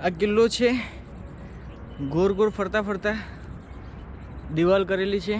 આ કિલ્લો છે, ગોર ગોર ફરતા ફરતા દિવાલ કરેલી છે.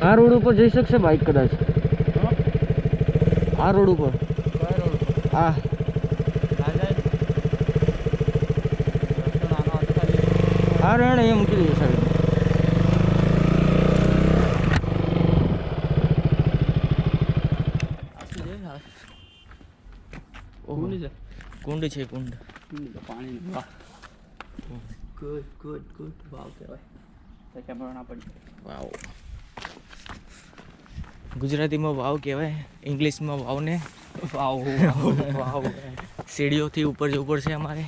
આ રોડ ઉપર જઈ શકશે બાઇક કદાચ? આ રોડ ઉપર આ રેણ એ મૂકી દઈએ સાહેબ. કુંડ છે, કુંડ પાણી. Good good good. વાવ કહેવાય. કેમેરા ના પડી. વાવ ગુજરાતીમાં વાવ કહેવાય, ઇંગ્લિશમાં વાવને વાવ વાવ. સીડીઓથી ઉપર જવું પડશે અમારે.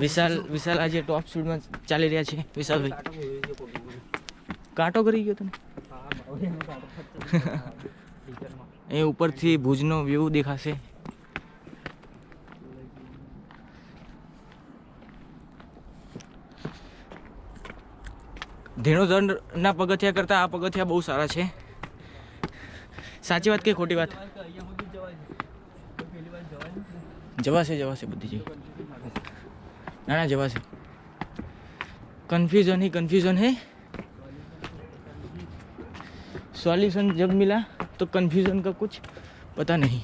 વિશાલ આજે ટોપ સ્પીડમાં ચાલી રહ્યા છે. વિશાલભાઈ કાંટો કરી ગયો તને? એ ઉપરથી ભુજનો વ્યૂ દેખાશે. ધીણોધરના પગથિયા કરતાં આ પગથિયા બહુ સારા છે. સાચી વાત કે ખોટી વાત? જવાશે બધી જગ્યાએ. ના જવાશે. कन्फ्यूजन है. सॉल्यूशन जब मिला तो कन्फ्यूजन का कुछ पता नहीं.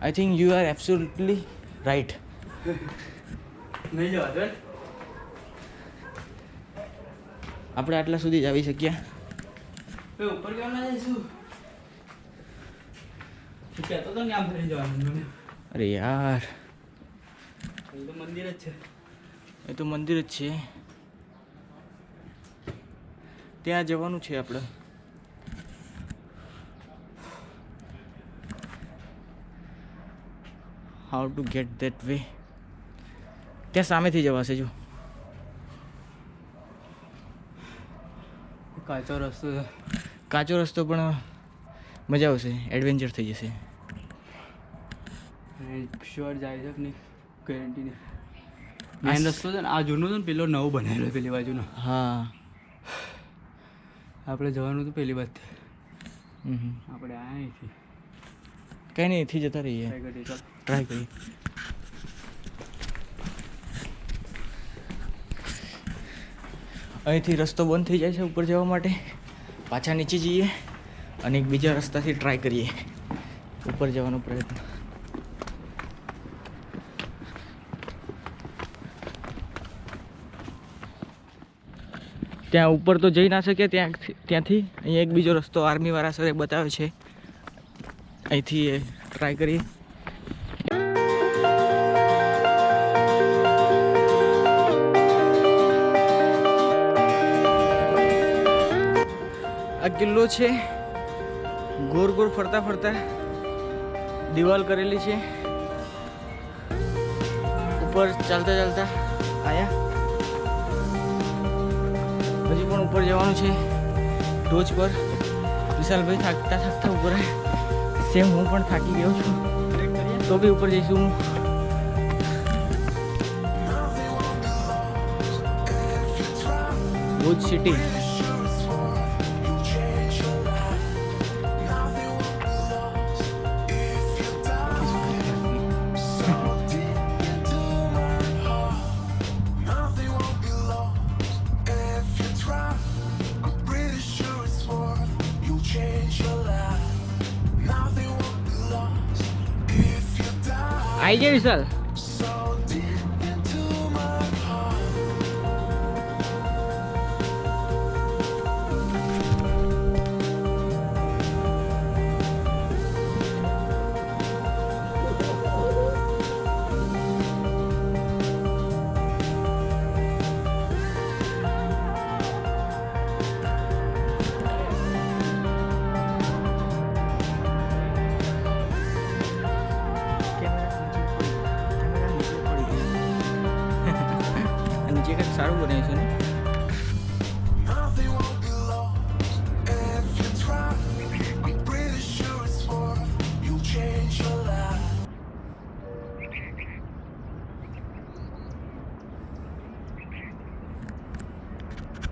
I think you are absolutely right. આપણે આટલા સુધી જ આવી શક્યા. ઉપર કેમ ના જઈશું? કહેતો તો ને આમ ફરી જવાનું. અરે યાર, એ તો મંદિર જ છે. એ તો મંદિર જ છે. ત્યાં જવાનું છે આપણે. How to gate that way? ત્યાં સામેથી જવાશે. જો કાચો રસ્તો છે. કાચો રસ્તો પણ મજા આવશે, એડવેન્ચર થઈ જશે. શ્યોર જાય છે નહીં ગેરંટી નહીં. મેન રસ્તો છે ને આ જૂનો છે ને, પેલો નવો બનાવેલો પેલી બાજુનો. હા, આપણે જવાનું હતું પેલી બાજુ. આપણે આયા અહીંથી કંઈ નહીં, એથી જતા રહીએ. ટ્રાય કરીએ. અહીંથી રસ્તો બંધ થઈ જાય છે ઉપર જવા માટે. પાછા નીચે જઈએ અને એક બીજા રસ્તાથી ટ્રાય કરીએ ઉપર જવાનો પ્રયત્ન. ત્યાં ઉપર તો જઈ ના શકીએ, ત્યાંથી અહીંયા એક બીજો રસ્તો આર્મીવાળા સરે બતાવ્યો છે. અહીંથી ટ્રાય કરીએ. આ કિલ્લો છે, ગોળ ગોળ ફરતા ફરતા દિવાલ કરેલી છે. ઉપર ચાલતા ચાલતા આયા. હજી પણ ઉપર જવાનું છે ટોચ પર. વિશાલભાઈ થાકતા થાકતા ઉપર સેમ હું પણ થાકી ગયો છું, તો બી ઉપર જઈશું. ભુજ સિટી. આઈ જાય વિશાલ.